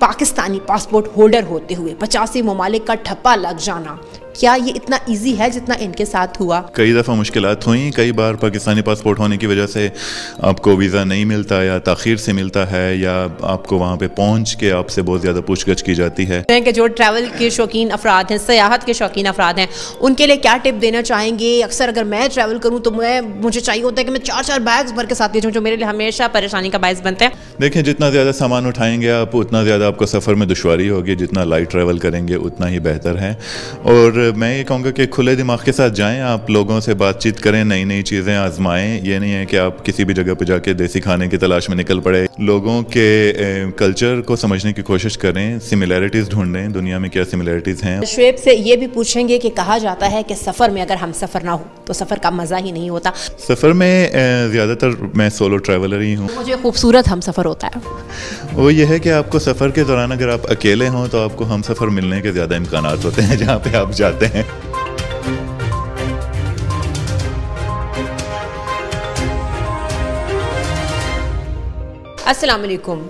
Pakistani passport holder होते हुए 85 ममालिक का ठप्पा लग जाना, क्या ये इतना इजी है जितना इनके साथ हुआ? कई दफ़ा मुश्किलात हुई, कई बार पाकिस्तानी पासपोर्ट होने की वजह से आपको वीज़ा नहीं मिलता या ताख़ीर से मिलता है, या आपको वहाँ पे पहुँच के आपसे बहुत ज़्यादा पूछगछ की जाती है। कि जो ट्रैवल के शौकीन अफराद हैं, सयाहत के शौकीन अफराद हैं, उनके लिए क्या टिप देना चाहेंगे? अक्सर अगर मैं ट्रैवल करूँ तो मुझे चाहिए होता है कि मैं 4-4 बैग्स भर के साथ ले जाऊँ, जो मेरे लिए हमेशा परेशानी का बायस बनता है। देखें, जितना ज़्यादा सामान उठाएंगे आप, उतना ज़्यादा आपको सफ़र में दुश्वारी होगी, जितना लाइट ट्रैवल करेंगे उतना ही बेहतर है। और मैं ये कहूँगा कि खुले दिमाग के साथ जाएं, आप लोगों से बातचीत करें, नई नई चीज़ें आजमाएं। ये नहीं है कि आप किसी भी जगह पर जाके देसी खाने की तलाश में निकल पड़े। लोगों के कल्चर को समझने की कोशिश करें, सिमिलैरिटीज़ ढूंढें, दुनिया में क्या सिमिलैरिटीज़ हैं। शुएब से ये भी पूछेंगे कि कहा जाता है कि सफ़र में अगर हम सफ़र ना हो तो सफ़र का मज़ा ही नहीं होता। सफ़र में ज़्यादातर मैं सोलो ट्रैवलर ही हूँ। मुझे खूबसूरत हम सफ़र होता है वो ये है कि आपको सफ़र के दौरान अगर आप अकेले हों तो आपको हम सफ़र मिलने के ज़्यादा इम्कानात होते हैं जहाँ पे आप जाते हैं। अस्सलाम वालेकुम।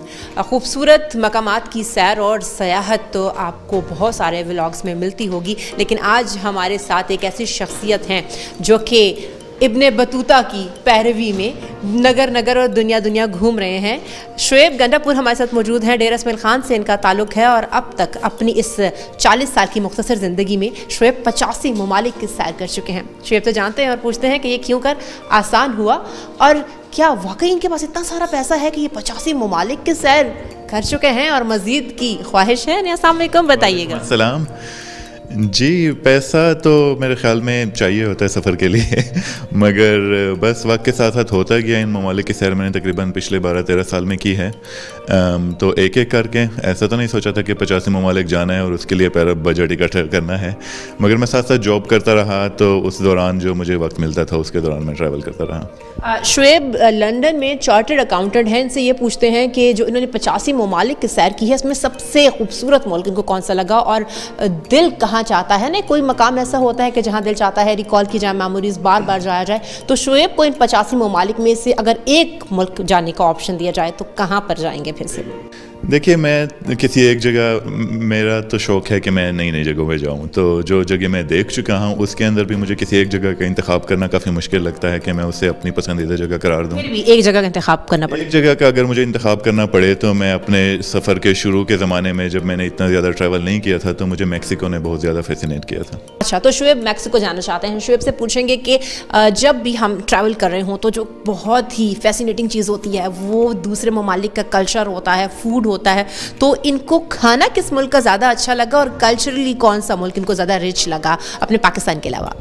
खूबसूरत मकामात की सैर और सयाहत तो आपको बहुत सारे व्लॉग्स में मिलती होगी, लेकिन आज हमारे साथ एक ऐसी शख्सियत हैं जो कि इब्ने बतूता की पैरवी में नगर नगर और दुनिया दुनिया घूम रहे हैं। शुएब गंडापुर हमारे साथ मौजूद हैं। डेरा इस्माइल खान से इनका ताल्लुक़ है और अब तक अपनी इस 40 साल की मुख्तसर ज़िंदगी में शुएब 85 ममालिक की सैर कर चुके हैं। शुएब तो जानते हैं और पूछते हैं कि ये क्यों कर आसान हुआ, और क्या वाकई इनके पास इतना सारा पैसा है कि ये 85 ममालिक की सैर कर चुके हैं और मज़ीद की ख्वाहिश है? अस्सलाम वालेकुम, बताइएगा। सलाम जी, पैसा तो मेरे ख़्याल में चाहिए होता है सफ़र के लिए मगर बस वक्त के साथ साथ होता गया। इन ममालिक की सैर मैंने तकरीबन पिछले 12-13 साल में की है। तो एक एक करके ऐसा तो नहीं सोचा था कि 85 ममालिक जाना है और उसके लिए पहले बजट इकट्ठा करना है, मगर मैं साथ साथ जॉब करता रहा, तो उस दौरान जो मुझे वक्त मिलता था उसके दौरान मैं ट्रैवल करता रहा। शुएब लंदन में चार्टर्ड अकाउंटेंट हैं। इनसे ये पूछते हैं कि जो इन्होंने 85 ममालिक की सैर की है, इसमें सबसे खूबसूरत मुल्क इनको कौन सा लगा और दिल कहाँ चाहता है? ना कोई मकाम ऐसा होता है कि जहाँ दिल चाहता है रिकॉल की जाए, मेमोरीज बार बार जाया जाए। तो शुएब को इन 85 ममालिक में से अगर एक मुल्क जाने का ऑप्शन दिया जाए तो कहाँ पर जाएंगे फिर से? देखिए, मैं किसी एक जगह, मेरा तो शौक़ है कि मैं नई नई जगहों पे जाऊं, तो जो जगह मैं देख चुका हूं उसके अंदर भी मुझे किसी एक जगह का इंतखाब करना काफ़ी मुश्किल लगता है कि मैं उसे अपनी पसंदीदा जगह करार दूं। फिर भी एक जगह का इंतखाब करना पड़े। एक जगह का अगर मुझे इंतखाब करना पड़े तो मैं अपने सफ़र के शुरू के ज़माने में, जब मैंने इतना ज़्यादा ट्रैवल नहीं किया था, तो मुझे मैक्सिको ने बहुत ज़्यादा फैसिनेट किया था। अच्छा, तो शुएब मैक्सिको जाना चाहते हैं। शुएब से पूछेंगे कि जब भी हम ट्रैवल कर रहे हों तो जो बहुत ही फैसिनेटिंग चीज़ होती है वो दूसरे ममालिक का कल्चर होता है, फूड होता है। तो इनको खाना किस मुल्क का ज़्यादा अच्छा लगा और कल्चरली कौन सा मुल्क इनको ज़्यादा रिच लगा अपने पाकिस्तान के अलावा?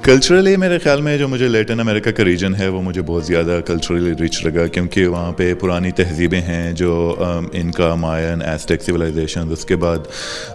कल्चरली मेरे ख्याल में जो मुझे लैटिन अमेरिका का रीजन है वो मुझे बहुत ज़्यादा कल्चरली रिच लगा, क्योंकि वहाँ पे पुरानी तहजीबें हैं जो इनका मायन एज़टेक सिविलाइजेशन, उसके बाद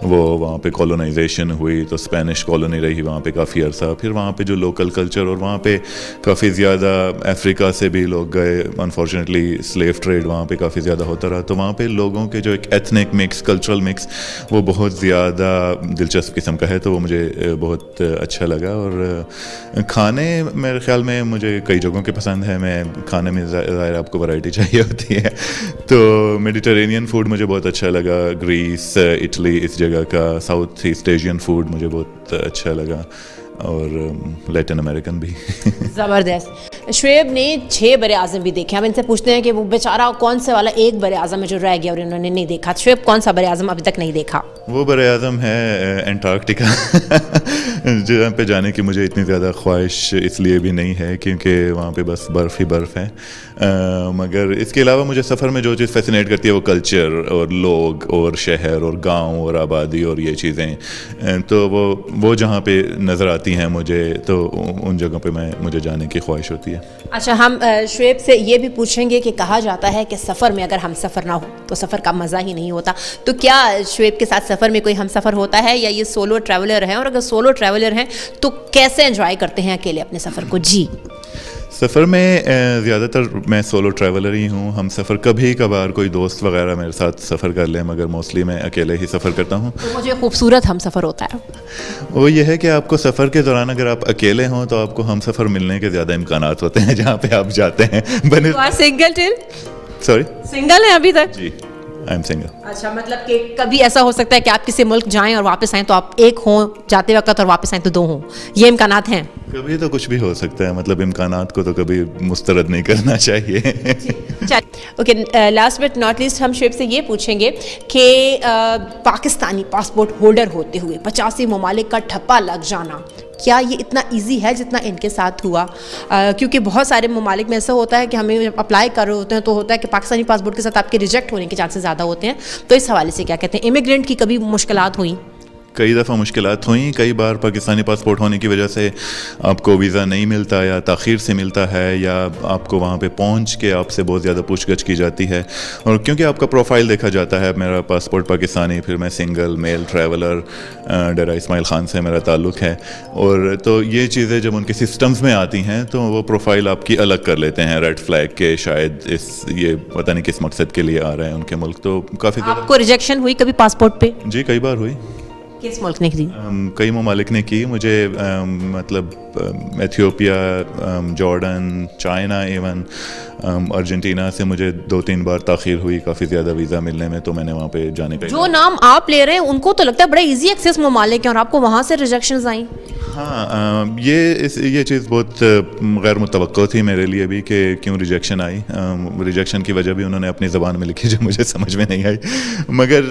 वो वहाँ पे कॉलोनाइजेशन हुई तो स्पेनिश कॉलोनी रही वहाँ पे काफ़ी अरसा, फिर वहाँ पे जो लोकल कल्चर, और वहाँ पे काफ़ी ज़्यादा अफ्रीका से भी लोग गए, अनफॉर्चुनेटली स्लेव ट्रेड वहाँ पे काफ़ी ज़्यादा होता रहा, तो वहाँ पे लोगों के जो एक एथनिक मिक्स, कल्चरल मिक्स, वो बहुत ज़्यादा दिलचस्प किस्म का है, तो वो मुझे बहुत अच्छा लगा। और खाने मेरे ख्याल में मुझे कई जगहों के पसंद है। मैं खाने में ज़ाहिर आपको वैरायटी चाहिए होती है, तो मेडिटेरेनियन फूड मुझे बहुत अच्छा लगा, ग्रीस, इटली, इस जगह का साउथ ईस्ट एशियन फूड मुझे बहुत अच्छा लगा, और लैटिन अमेरिकन भी। ज़बरदस्त। शुएब ने 6 बरे आज़म भी देखे। हम इनसे पूछते हैं कि वो बेचारा कौन से वाला एक बरे आज़म है जो रह गया और इन्होंने नहीं देखा। शुएब कौन सा बरे आज़म अभी तक नहीं देखा? वो बरे आज़म है एंटार्क्टिका जहाँ पे जाने की मुझे इतनी ज़्यादा ख्वाहिश इसलिए भी नहीं है क्योंकि वहाँ पे बस बर्फ़ ही बर्फ़ है, मगर इसके अलावा मुझे सफ़र में जो चीज़ फैसिनेट करती है वो कल्चर और लोग और शहर और गांव और आबादी और ये चीज़ें, तो वो जहाँ पे नज़र आती हैं मुझे, तो उन जगहों पे मुझे जाने की ख्वाहिश होती है। अच्छा, हम शुएब से ये भी पूछेंगे कि कहा जाता है कि सफ़र में अगर हम सफ़र ना हो तो सफ़र का मज़ा ही नहीं होता। तो क्या शुएब के साथ सफ़र में कोई हम सफ़र होता है या ये सोलो ट्रैवलर हैं? और अगर सोलो ट्रैवलर हैं तो कैसे एंजॉय करते हैं अकेले अपने सफ़र को? जी, सफ़र में ज़्यादातर मैं सोलो ट्रैवलर ही हूँ। हम सफ़र कभी कभार कोई दोस्त वगैरह मेरे साथ सफ़र कर लें, मगर मोस्टली मैं अकेले ही सफ़र करता हूँ। तो मुझे खूबसूरत हम सफ़र होता है वो ये है कि आपको सफ़र के दौरान अगर आप अकेले हों तो आपको हम सफ़र मिलने के ज़्यादा इम्कानात होते हैं जहाँ पे आप जाते हैं। सिंगल टिल सॉरी सिंगल है अभी तक? जी आई एम सिंगल. अच्छा, मतलब कि कभी ऐसा हो सकता है कि आप किसी मुल्क जाएं और वापस आएं तो आप एक हों जाते वक्त और वापस आएं तो दो हों, ये इम्कानात हैं? कभी तो कुछ भी हो सकता है, मतलब इम्कानात को तो कभी मुस्तरद नहीं करना चाहिए. Okay, last but not least हम शुएब से ये पूछेंगे कि पाकिस्तानी पासपोर्ट होल्डर होते हुए 85 ममालिक का ठप्पा लग जाना, क्या ये इतना इजी है जितना इनके साथ हुआ? क्योंकि बहुत सारे ममालिक में ऐसा होता है कि हमें अप्लाई कर रहे होते हैं तो होता है कि पाकिस्तानी पासपोर्ट के साथ आपके रिजेक्ट होने के चांसेस ज़्यादा होते हैं, तो इस हवाले से क्या कहते हैं? इमिग्रेंट की कभी मुश्किलात हुई? कई दफ़ा मुश्किलात हुई. कई बार पाकिस्तानी पासपोर्ट होने की वजह से आपको वीज़ा नहीं मिलता या ताख़ीर से मिलता है, या आपको वहाँ पे पहुँच के आपसे बहुत ज़्यादा पूछगछ की जाती है. और क्योंकि आपका प्रोफाइल देखा जाता है, मेरा पासपोर्ट पाकिस्तानी, फिर मैं सिंगल मेल ट्रैवलर, डेरा इस्माइल ख़ान से मेरा ताल्लुक़ है, और तो ये चीज़ें जब उनके सिस्टम्स में आती हैं तो वो प्रोफाइल आपकी अलग कर लेते हैं रेड फ्लैग के, शायद ये पता नहीं किस मकसद के लिए आ रहे हैं उनके मुल्क. तो काफ़ी आपको रिजेक्शन हुई कभी पासपोर्ट पे? जी, कई बार हुई. किस मुल्क ने की? कई ममालिक ने की. मुझे मतलब Ethiopia, Jordan, China, even Argentina से मुझे 2-3 बार ताख़ीर हुई काफ़ी ज़्यादा वीज़ा मिलने में, तो मैंने वहाँ पे जाने का. जो नाम आप ले रहे हैं उनको तो लगता है बड़े इजी एक्सेस ममालिक हैं और आपको वहाँ से रिजेक्शंस आई. हाँ, ये चीज़ बहुत गैर मुतवक्को थी मेरे लिए भी कि क्यों रिजेक्शन आई. रिजेक्शन की वजह भी उन्होंने अपनी ज़बान में लिखी जो मुझे समझ में नहीं आई. मगर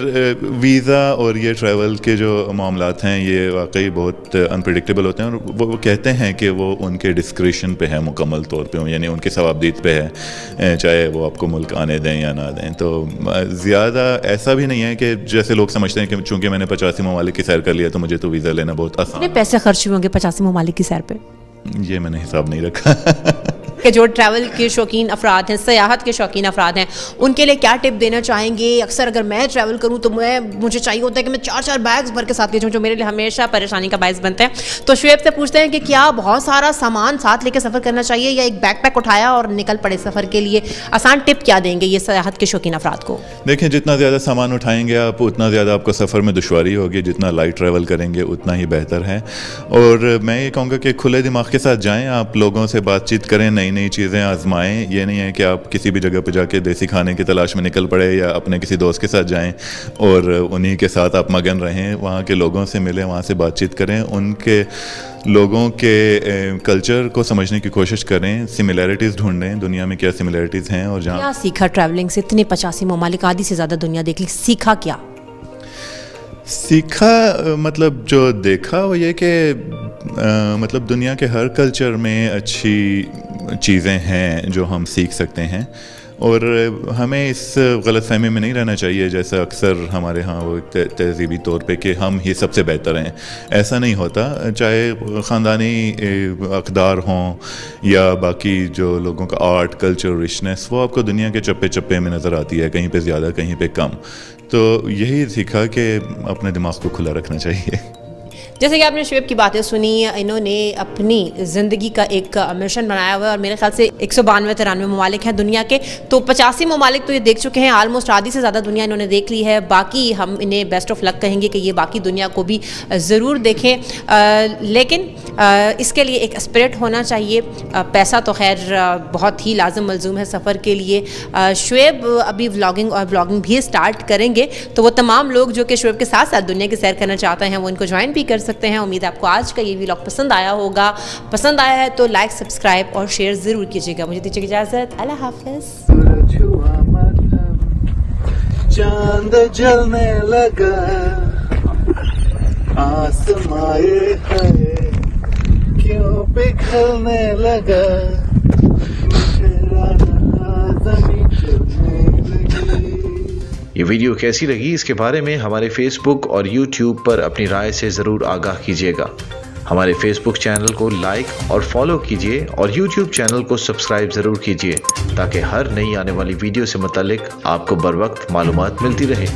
वीज़ा और ये ट्रैवल के जो मामलात हैं ये वाकई बहुत अनप्रेडिक्टेबल होते हैं, और वो कहते हैं कि वो उनके डिस्क्रिशन पे है मुकम्मल तौर पे, यानी उनके सवाबदीद पे है, चाहे वो आपको मुल्क आने दें या ना दें. तो ज़्यादा ऐसा भी नहीं है कि जैसे लोग समझते हैं कि चूँकि मैंने 85 ममालिक की सैर कर लिया तो मुझे तो वीज़ा लेना बहुत आसान. कितने पैसे खर्च हुए होंगे 85 ममालिक की सैर पे? ये मैंने हिसाब नहीं रखा. कि जो ट्रैवल के शौकीन अफराद हैं, सयाहत के शौकीन अफराद हैं, उनके लिए क्या टिप देना चाहेंगे? अक्सर अगर मैं ट्रैवल करूँ तो मुझे चाहिए होता है कि मैं 4-4 बैग्स भर के साथ ले जाऊँ, जो मेरे लिए हमेशा परेशानी का बायस बनता है. तो शुएब से पूछते हैं कि क्या बहुत सारा सामान साथ लेकर सफ़र करना चाहिए या एक बैकपैक उठाया और निकल पड़े सफ़र के लिए? आसान टिप क्या देंगे ये सयाहत के शौकीन अफराद को? देखें, जितना ज़्यादा सामान उठाएंगे आप उतना ज़्यादा आपको सफ़र में दुश्वारी होगी. जितना लाइट ट्रैवल करेंगे उतना ही बेहतर है. और मैं ये कहूँगा कि खुले दिमाग के साथ जाएँ, आप लोगों से बातचीत करें, नई नई चीज़ें आजमाएं. ये नहीं है कि आप किसी भी जगह पर जाके देसी खाने की तलाश में निकल पड़े या अपने किसी दोस्त के साथ जाएं और उन्हीं के साथ आप मगन रहें. वहाँ के लोगों से मिलें, वहाँ से बातचीत करें, उनके लोगों के कल्चर को समझने की कोशिश करें, सिमिलैरिटीज़ ढूंढें, दुनिया में क्या सिमिलैरिटीज़ हैं. और जहाँ क्या सीखा ट्रैवलिंग से? इतने 85 ममालिक, आधी से ज़्यादा दुनिया देख ली, सीखा क्या? सीखा मतलब जो देखा वो ये कि मतलब दुनिया के हर कल्चर में अच्छी चीज़ें हैं जो हम सीख सकते हैं, और हमें इस गलतफहमी में नहीं रहना चाहिए जैसा अक्सर हमारे यहाँ वो तहज़ीबी तौर पे कि हम ही सबसे बेहतर हैं. ऐसा नहीं होता. चाहे ख़ानदानी अक़दार हों या बाकी जो लोगों का आर्ट, कल्चर, रिचनेस, वो आपको दुनिया के चप्पे चप्पे में नज़र आती है, कहीं पे ज़्यादा कहीं पे कम. तो यही सीखा कि अपने दिमाग को खुला रखना चाहिए. जैसे कि आपने शुएब की बातें सुनी, इन्होंने अपनी ज़िंदगी का एक मिशन बनाया हुआ है और मेरे ख्याल से 192-93 ममालिक हैं दुनिया के, तो 85 ममालिक तो ये देख चुके हैं. आलमोस्ट आधी से ज़्यादा दुनिया इन्होंने देख ली है. बाकी हम इन्हें बेस्ट ऑफ लक कहेंगे कि ये बाकी दुनिया को भी ज़रूर देखें, लेकिन इसके लिए एक स्पिरिट होना चाहिए. पैसा तो खैर बहुत ही लाजम मलजूम है सफ़र के लिए. शुएब अभी व्लॉगिंग और ब्लॉगिंग भी स्टार्ट करेंगे, तो वो तमाम लोग जो कि शुएब के साथ साथ दुनिया की सैर करना चाहते हैं वो इनको ज्वाइन भी कर सकते हैं. उम्मीद है आपको आज का ये व्लॉग पसंद आया होगा. पसंद आया है तो लाइक, सब्सक्राइब और शेयर ज़रूर कीजिएगा. मुझे दीजिए इजाज़त. अल्लाह हाफ़िज़. चांद जलने लगा, आसमाए है क्यों पिघलने लगा, ये वीडियो कैसी लगी इसके बारे में हमारे फेसबुक और यूट्यूब पर अपनी राय से ज़रूर आगाह कीजिएगा. हमारे फेसबुक चैनल को लाइक और फॉलो कीजिए और यूट्यूब चैनल को सब्सक्राइब ज़रूर कीजिए ताकि हर नई आने वाली वीडियो से मुतालिक आपको बर वक्त मालूमात मिलती रहे.